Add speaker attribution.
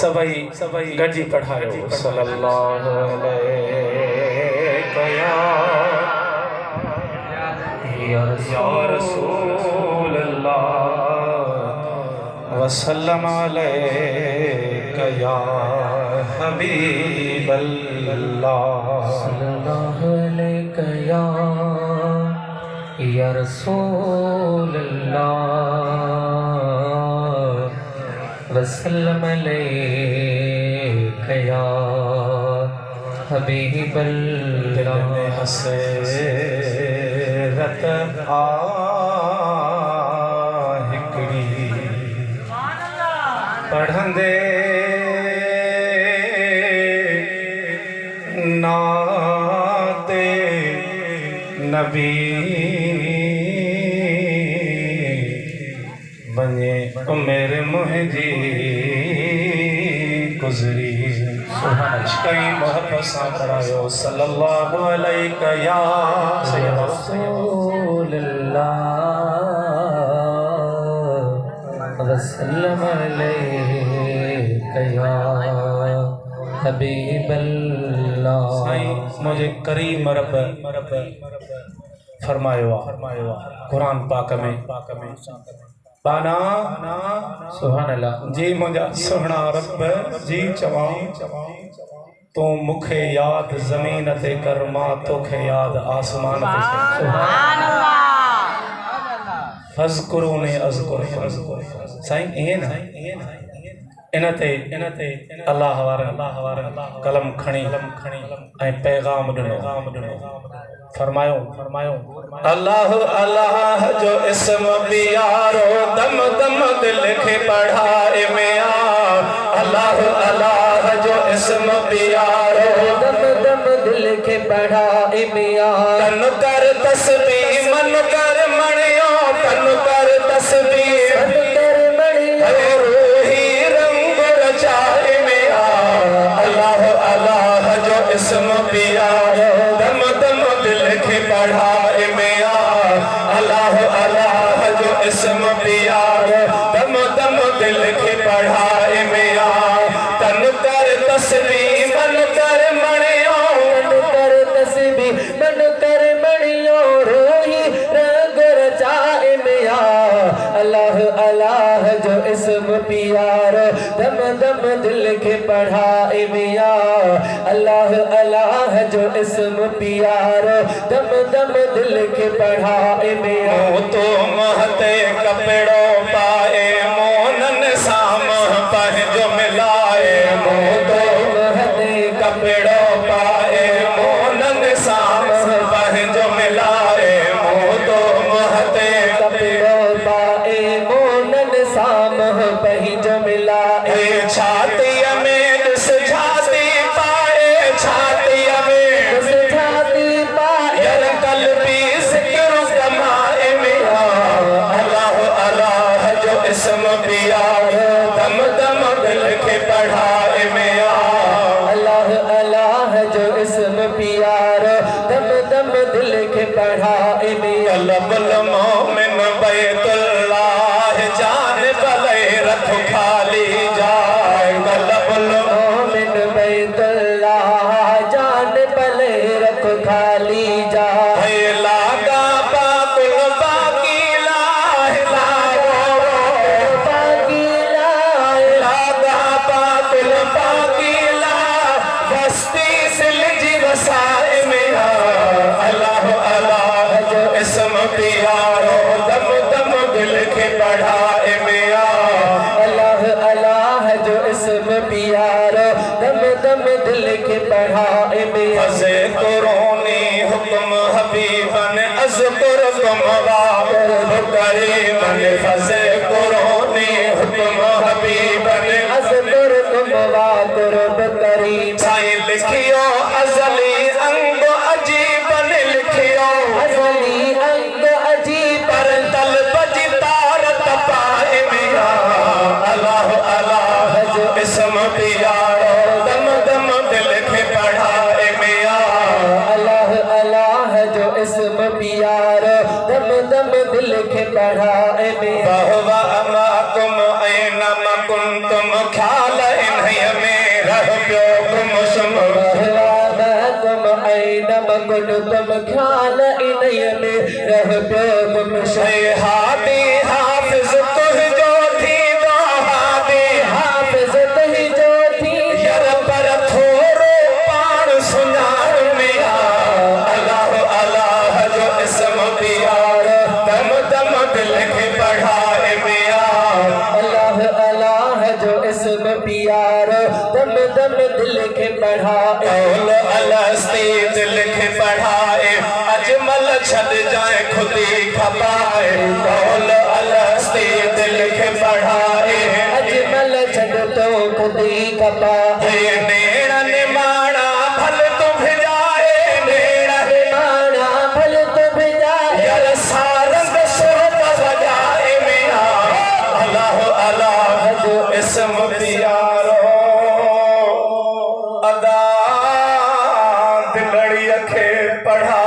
Speaker 1: सभई गॾिजी पढ़ायो सल्लल्लाहु अलैहि या रसूल अल्लाह वसल्लम अलैका या हबीब अल्लाह
Speaker 2: सल्लल्लाहु अलैका या रसूल अल्लाह वसल्लम अलैका या हबीब अल्लाह।
Speaker 1: हसरत हिकड़ी पढ़ंदे नाते नबी बने मेरे मुंहिंजी गुज़री कई मोहब्बत सां पढ़ायो सल्लल्लाहु अलैहि या
Speaker 2: रसूलल्लाह वसल्लम अलैका या हबीबल्लाह।
Speaker 1: साईं मुझे करीम रब फरमायो कुरान पाक में बाना
Speaker 2: सुभान अल्लाह
Speaker 1: जी मुझा सोहना रब जी चवां तू मुखे याद ज़मीन ते कर मां तोखे याद आसमान ते
Speaker 2: सुभान अल्लाह
Speaker 1: फज़कुरूनी अज़कुर साईं इहे न इनते अल्लाह वारनि कलम खणी ऐं पैगाम ॾिनो फरमायो अल्लाह अल्लाह जो इस्म प्यारो दम दम दिल खे पढ़ाए में अल्लाह अल्लाह जो इस्म प्यारो
Speaker 2: दम दम दिल के पढ़ाए में
Speaker 1: तन कर तस्बीह मन कर मणियो तन कर तस्बीह
Speaker 2: मन कर मणियो
Speaker 1: रूही रंग रचाए में अल्लाह अल्लाह जो इस्म प्यारो दम दम दिल के पढ़ाए में अल्लाह अल्लाह जो इस्म प्यारो दम दम दिल के पढ़ाए में तन कर तस्बीह मन कर मणियो
Speaker 2: मन कर तस्बीह मन कर मणियो रूही रंग रचाए में अल्लाह अल्लाह जो इस्म प्यारो दम दम दिल के पढ़ाए में अल्लाह अल्लाह जो इस्म प्यारो दम दम दिल के पढ़ाए में
Speaker 1: तो महते कपड़ो पाए मोनन साम पंहिंजो मिलाए तो महते कपड़ो पाए मोनन साम पंहिंजो मिलाए तो महते
Speaker 2: कपड़ो पाए मोनन साम पंहिंजो मिलाए
Speaker 1: छातीअ में ॾिस छाती पाए छातीअ में
Speaker 2: ॾिस छाती पाए
Speaker 1: यार कल्बी ज़िक्र कमाए में अल्लाह अल्लाह जो इस्म प्यारो दम दम दिल के पढ़ाए में
Speaker 2: अल्लाह अल्लाह जो इस्म प्यारो दम दम दिल के पढ़ाए में
Speaker 1: तलबुल मोमिन बैतुल्लाह जान भले रख खाली जाए तलबुल
Speaker 2: मोमिन बैतुल्लाह जान भले रख खाली जाए
Speaker 1: लागा पाकुल बाकी लागा
Speaker 2: बाकी लाए
Speaker 1: लागा पाकुल बाकी ला बस्ती सिलजी वसाए में अल्लाह अल्लाह जो इस्म प्यारो दम दम दिल के पढ़ाए में
Speaker 2: अल्लाह अल्लाह जो इस्म प्यारो दम दम दिल के पढ़ाए में
Speaker 1: फज़े कुरोनी हुक्म हबीबन अज़कुरकुम वाकुर करीमन फज़े कुरोनी हुक्म हबीबन
Speaker 2: अज़कुरकुम वाकुरब करीम
Speaker 1: साईं लिखियो अज़ली अंग अजीबन लिखियो
Speaker 2: अज़ली अंग अजीब
Speaker 1: पर तलब जी तारत पाए में अल्लाह अल्लाह जो इस्म प्यारो दम दम दिल के पढ़ाए में
Speaker 2: अल्लाह अल्लाह जो इस्म प्यारो दम दम दिल के पढ़ाए में
Speaker 1: वहुव अमाकुम ऐनम कुंतुम ख्याल इन
Speaker 2: अकुन तुम ख्याल इन्हीं में रह पियो तुम
Speaker 1: हादी हाफिज तुह जो थी दो हादी
Speaker 2: हाफिज तुही जो थी
Speaker 1: यार पर थोरो पाण सुञाण में आ अल्लाह अल्लाह जो इसम प्यार दम दम दिल खे पढ़ाए में आ
Speaker 2: अल्लाह अल्लाह जो इसम प्यार दम दम दिल के पढ़ाए
Speaker 1: कौल अलस्ती दिल खे पढ़ाए अजमल छद जाए खुदी खपाए कौल अलस्ती दिल खे पढ़ाए
Speaker 2: अजमल छड़ तो खुदी कपाए
Speaker 1: नेड़न माणा भल तू भिजाए नेड़न
Speaker 2: माना भल तो भिजाए
Speaker 1: यार सारंग सुरत बजाए मिया अल्लाह अल्लाह जो इसम प्यारो अदा दिलड़ी खे पढ़ा